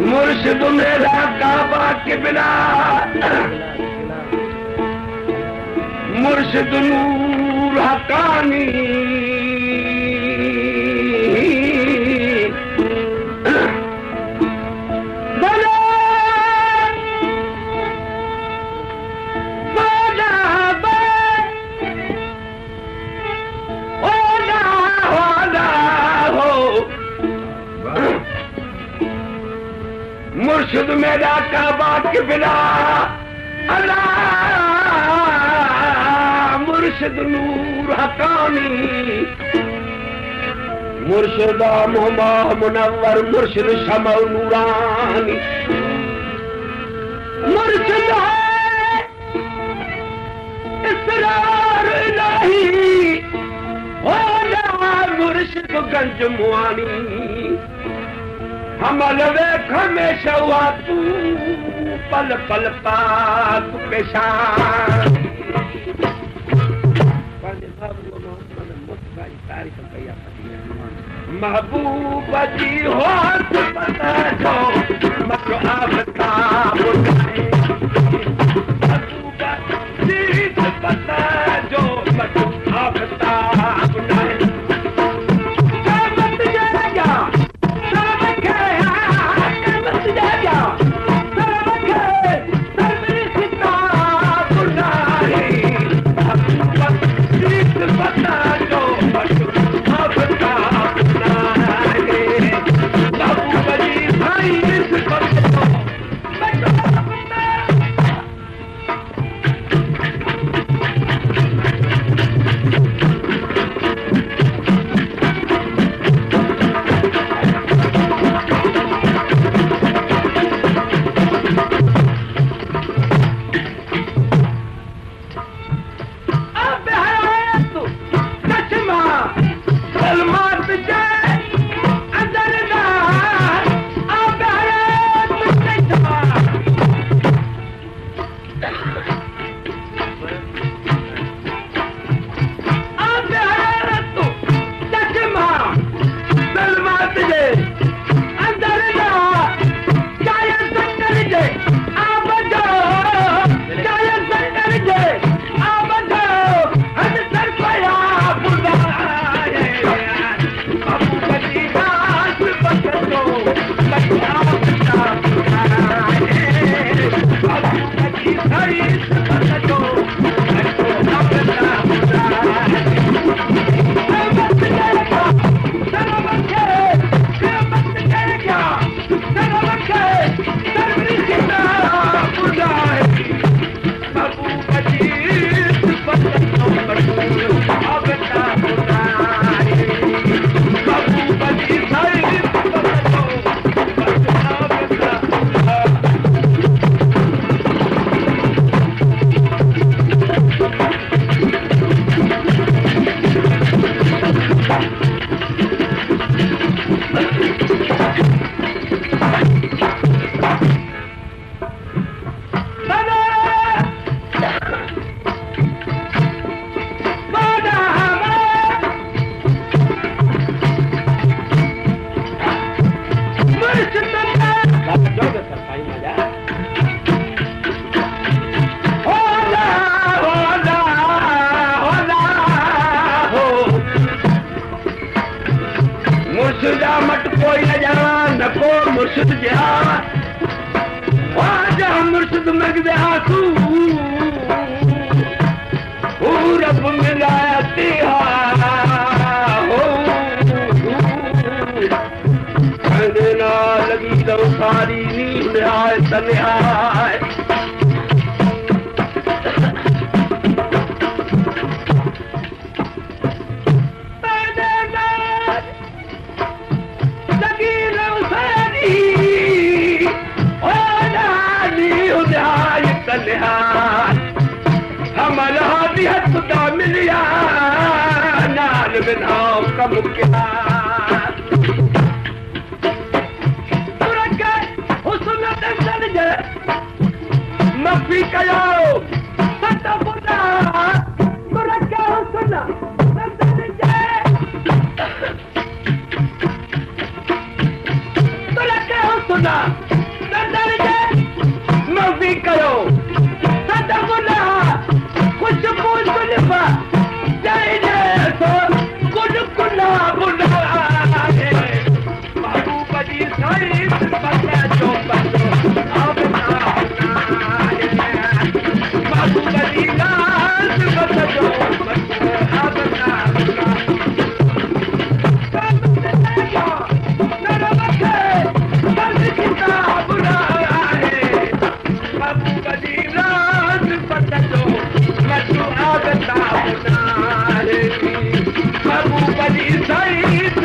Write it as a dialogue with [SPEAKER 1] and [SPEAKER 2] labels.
[SPEAKER 1] मुर्शिद मेरा काबा के बिना मुर्शिद नूर हकानी मुर्शिद मेरा काबा के बिना अल्लाह मुर्शिद नूर हकानी मुर्शिद मोहम्मद मुनव्वर मुर्शिद शमा नूरानी मुर्शिद है इसरार इलाही होना मुर्शिद गंज मुआनी हमल वेख में शवा तू पल पल पाक पेशान महबूब जी होत पता जो मत आफ्ताब महबूब जी पता जो मत आफ्ताब मुर्शिद जहा मुर्शिद मगदे आंसू रब मिलाया तिहा हो ना लगी तो सारी नींद आए तन्हाई हमारा खुदा मिलिया नाल बिना कम क्या हुस्न दर्शन जे मफी कयो सत खुदा हुस्न दर्शन जे भाई